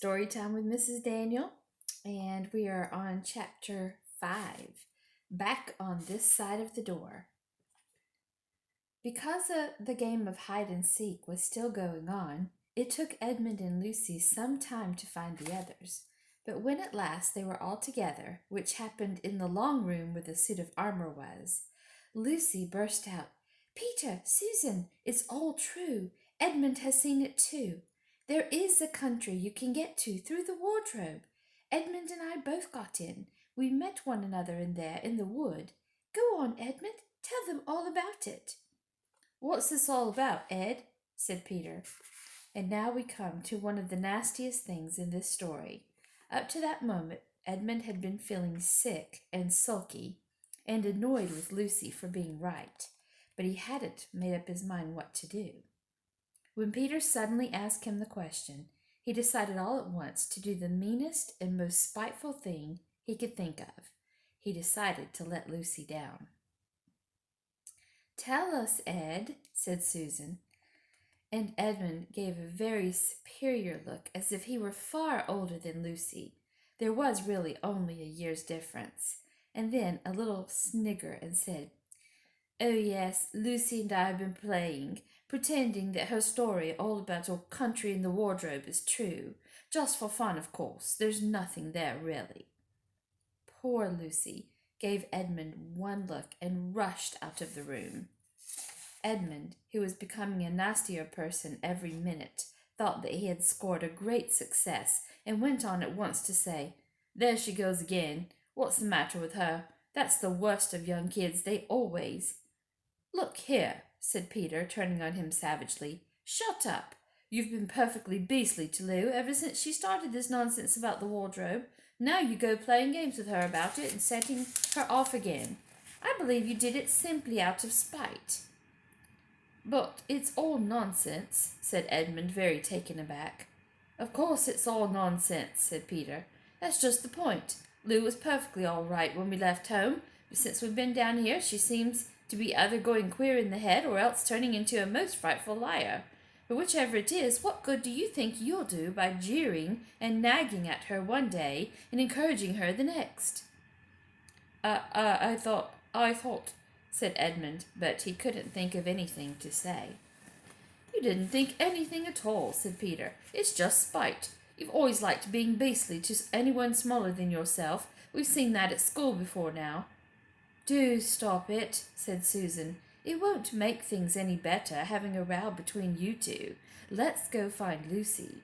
Storytime with Mrs. Daniel, and we are on chapter 5, Back on This Side of the Door. Because the game of hide and seek was still going on, it took Edmund and Lucy some time to find the others. But when at last they were all together, which happened in the long room where the suit of armor was, Lucy burst out, "Peter, Susan, it's all true. Edmund has seen it too. There is a country you can get to through the wardrobe. Edmund and I both got in. We met one another in there in the wood. Go on, Edmund, tell them all about it." "What's this all about, Ed?" said Peter. And now we come to one of the nastiest things in this story. Up to that moment, Edmund had been feeling sick and sulky and annoyed with Lucy for being right, but he hadn't made up his mind what to do. When Peter suddenly asked him the question, he decided all at once to do the meanest and most spiteful thing he could think of. He decided to let Lucy down. "Tell us, Ed," said Susan, and Edmund gave a very superior look as if he were far older than Lucy. There was really only a year's difference, and then a little snigger and said, "Oh yes, Lucy and I have been playing, pretending that her story all about a country in the wardrobe is true. Just for fun, of course. There's nothing there, really." Poor Lucy gave Edmund one look and rushed out of the room. Edmund, who was becoming a nastier person every minute, thought that he had scored a great success and went on at once to say, "There she goes again. What's the matter with her? That's the worst of young kids. They always—" "Look here," said Peter, turning on him savagely. "Shut up. You've been perfectly beastly to Lou ever since she started this nonsense about the wardrobe. Now you go playing games with her about it and setting her off again. I believe you did it simply out of spite." "But it's all nonsense," said Edmund, very taken aback. "Of course it's all nonsense," said Peter. "That's just the point. Lou was perfectly all right when we left home, but since we've been down here she seems to be either going queer in the head or else turning into a most frightful liar. But whichever it is, what good do you think you'll do by jeering and nagging at her one day and encouraging her the next?" I thought, said Edmund, but he couldn't think of anything to say. "You didn't think anything at all," said Peter. "It's just spite. You've always liked being beastly to anyone smaller than yourself. We've seen that at school before now." "Do stop it," said Susan. "It won't make things any better having a row between you two. Let's go find Lucy."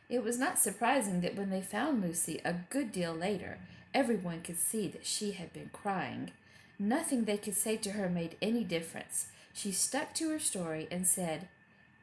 It was not surprising that when they found Lucy a good deal later, everyone could see that she had been crying. Nothing they could say to her made any difference. She stuck to her story and said,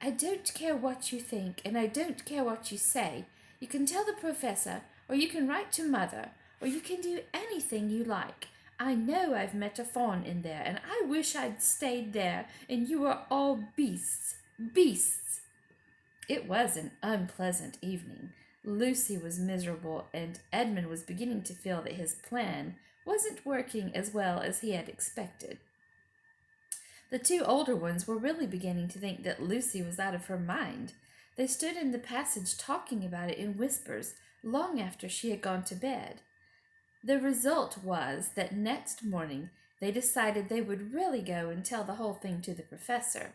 "I don't care what you think, and I don't care what you say. You can tell the professor, or you can write to mother, or you can do anything you like. I know I've met a fawn in there, and I wish I'd stayed there, and you were all beasts. Beasts!" It was an unpleasant evening. Lucy was miserable, and Edmund was beginning to feel that his plan wasn't working as well as he had expected. The two older ones were really beginning to think that Lucy was out of her mind. They stood in the passage talking about it in whispers long after she had gone to bed. The result was that next morning they decided they would really go and tell the whole thing to the professor.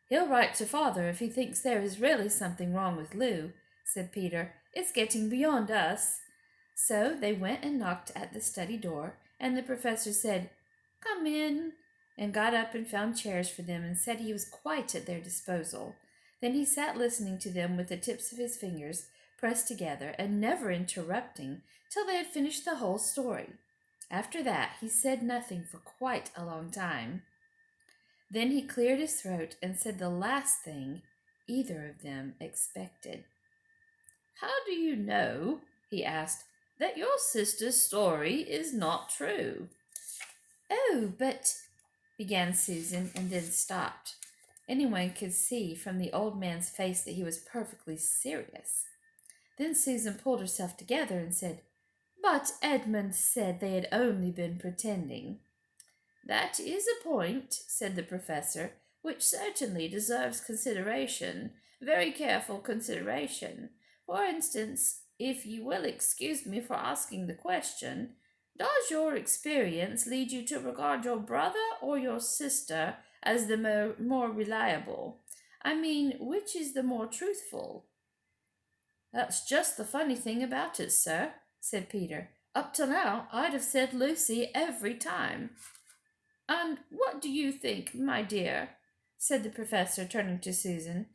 "He'll write to father if he thinks there is really something wrong with Lou," said Peter. "It's getting beyond us." So they went and knocked at the study door, and the professor said, "Come in," and got up and found chairs for them and said he was quite at their disposal. Then he sat listening to them with the tips of his fingers pressed together and never interrupting till they had finished the whole story. After that he said nothing for quite a long time. Then he cleared his throat and said the last thing either of them expected. "How do you know," he asked, "that your sister's story is not true?" "Oh, but—" began Susan, and then stopped. Anyone could see from the old man's face that he was perfectly serious. Then Susan pulled herself together and said, "But Edmund said they had only been pretending." "That is a point," said the professor, "which certainly deserves consideration, very careful consideration. For instance, if you will excuse me for asking the question, does your experience lead you to regard your brother or your sister as the more reliable? I mean, which is the more truthful? That's just the funny thing about it, sir, said Peter. Up till now, I'd have said Lucy every time. And what do you think, my dear? Said the professor, turning to Susan.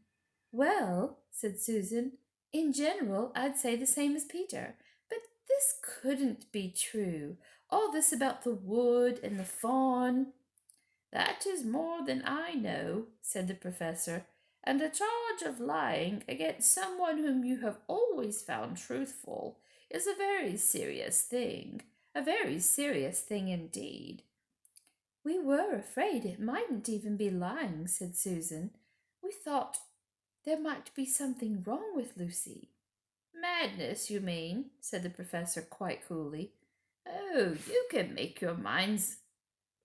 Well, said Susan, in general, I'd say the same as Peter. But this couldn't be true. All this about the wood and the fawn. That is more than I know, said the professor, and a charge of lying against someone whom you have always found truthful is a very serious thing, a very serious thing indeed. We were afraid it mightn't even be lying, said Susan. We thought there might be something wrong with Lucy. Madness, you mean, said the professor quite coolly. Oh, you can make your minds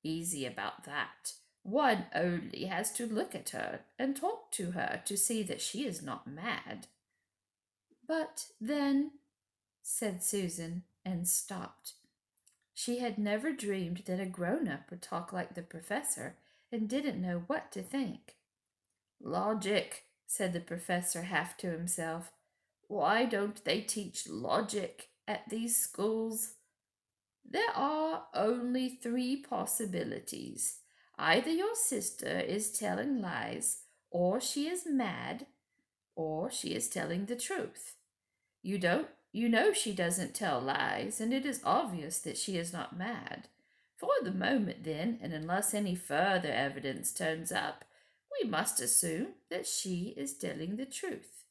easy about that. One only has to look at her and talk to her to see that she is not mad. But then, said Susan, and stopped. She had never dreamed that a grown-up would talk like the professor and didn't know what to think. Logic, said the professor half to himself. Why don't they teach logic at these schools? There are only three possibilities. Either your sister is telling lies, or she is mad, or she is telling the truth. You know she doesn't tell lies, and it is obvious that she is not mad. For the moment, then, and unless any further evidence turns up, we must assume that she is telling the truth.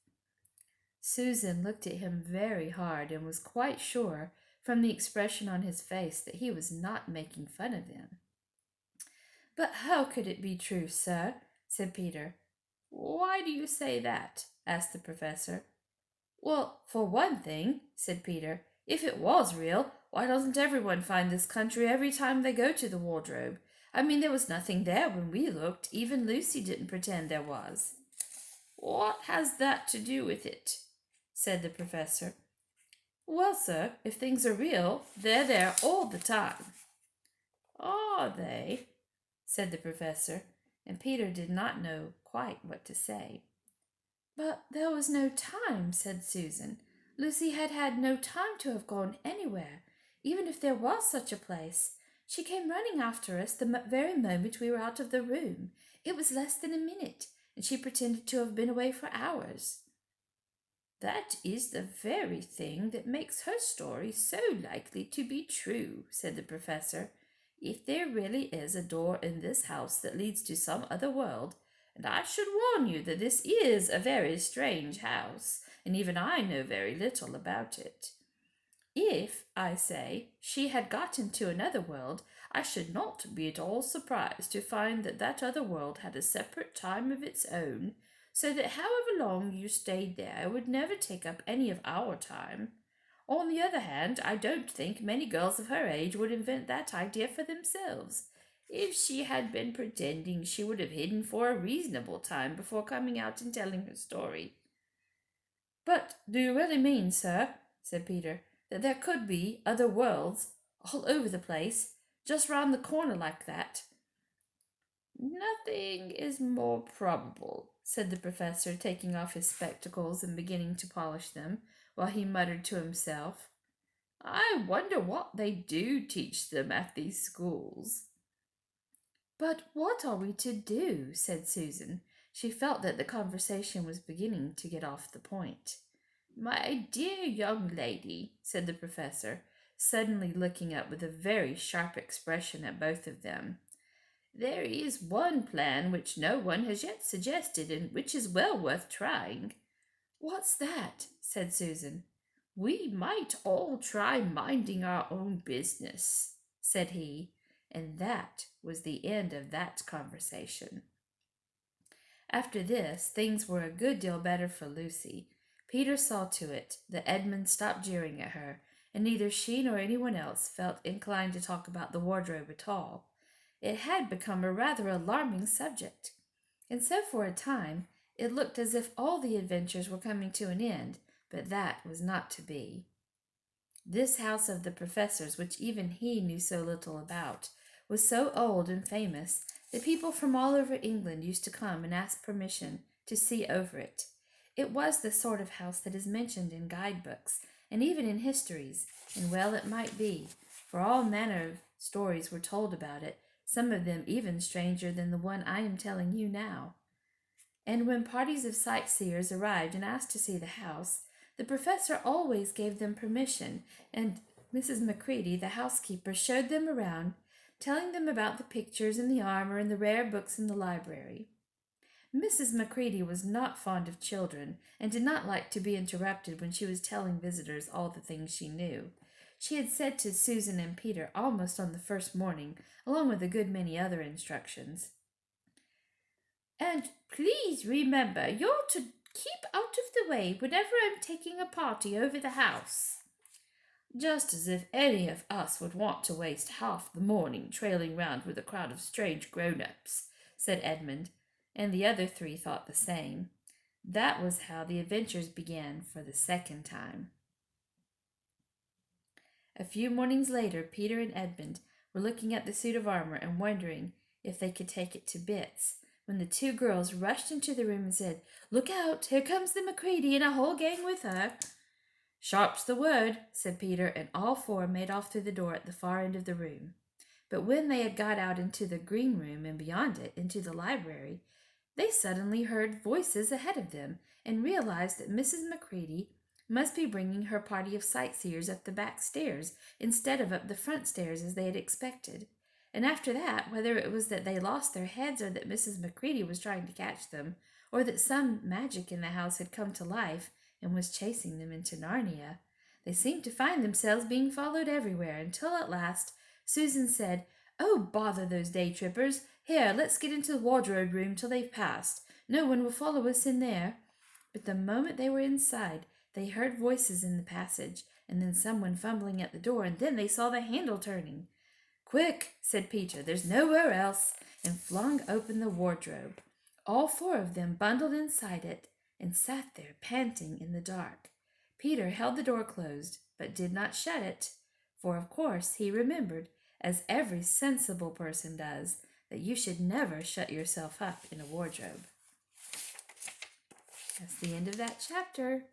Susan looked at him very hard and was quite sure, from the expression on his face, that he was not making fun of them. But how could it be true, sir? Said Peter. Why do you say that? Asked the professor. Well, for one thing, said Peter, if it was real, why doesn't everyone find this country every time they go to the wardrobe? I mean, there was nothing there when we looked. Even Lucy didn't pretend there was. What has that to do with it? Said the professor. Well, sir, if things are real, they're there all the time. Are they? Said the professor, and Peter did not know quite what to say. But there was no time, said Susan. Lucy had had no time to have gone anywhere, even if there was such a place. She came running after us the very moment we were out of the room. It was less than a minute, and she pretended to have been away for hours. That is the very thing that makes her story so likely to be true, said the professor. If there really is a door in this house that leads to some other world, and I should warn you that this is a very strange house, and even I know very little about it. If, I say, she had got into another world, I should not be at all surprised to find that that other world had a separate time of its own, so that however long you stayed there would never take up any of our time. On the other hand, I don't think many girls of her age would invent that idea for themselves. If she had been pretending, she would have hidden for a reasonable time before coming out and telling her story. But do you really mean, sir, said Peter, that there could be other worlds all over the place, just round the corner like that? Nothing is more probable, said the professor, taking off his spectacles and beginning to polish them, while he muttered to himself, I wonder what they do teach them at these schools. But what are we to do? Said Susan. She felt that the conversation was beginning to get off the point. My dear young lady, said the professor, suddenly looking up with a very sharp expression at both of them, there is one plan which no one has yet suggested and which is well worth trying. What's that? Said Susan. We might all try minding our own business, said he, and that was the end of that conversation. After this, things were a good deal better for Lucy. Peter saw to it that Edmund stopped jeering at her, and neither she nor anyone else felt inclined to talk about the wardrobe at all. It had become a rather alarming subject, and so for a time it looked as if all the adventures were coming to an end, But that was not to be. This house of the professor's, which even he knew so little about, was so old and famous that people from all over England used to come and ask permission to see over it. It was the sort of house that is mentioned in guidebooks and even in histories, and well it might be, for all manner of stories were told about it, some of them even stranger than the one I am telling you now. And when parties of sightseers arrived and asked to see the house, the professor always gave them permission, and Mrs. Macready, the housekeeper, showed them around, telling them about the pictures and the armor and the rare books in the library. Mrs. Macready was not fond of children and did not like to be interrupted when she was telling visitors all the things she knew. She had said to Susan and Peter almost on the first morning, along with a good many other instructions, "And please remember, you're to keep out of the way whenever I'm taking a party over the house." "Just as if any of us would want to waste half the morning trailing round with a crowd of strange grown-ups," said Edmund, and the other three thought the same. That was how the adventures began for the second time. A few mornings later, Peter and Edmund were looking at the suit of armor and wondering if they could take it to bits, when the two girls rushed into the room and said, "Look out, here comes the Macready and a whole gang with her." "Sharp's the word," said Peter, and all four made off through the door at the far end of the room. But when they had got out into the green room and beyond it, into the library, they suddenly heard voices ahead of them and realized that Mrs. Macready must be bringing her party of sightseers up the back stairs instead of up the front stairs as they had expected. And after that, whether it was that they lost their heads or that Mrs. Macready was trying to catch them, or that some magic in the house had come to life and was chasing them into Narnia, they seemed to find themselves being followed everywhere until at last Susan said, "Oh, bother those day trippers. Here, let's get into the wardrobe room till they've passed. No one will follow us in there." But the moment they were inside, they heard voices in the passage, and then someone fumbling at the door, and then they saw the handle turning. "Quick," said Peter, "there's nowhere else," and flung open the wardrobe. All four of them bundled inside it and sat there panting in the dark. Peter held the door closed, but did not shut it, for of course he remembered, as every sensible person does, that you should never shut yourself up in a wardrobe. That's the end of that chapter.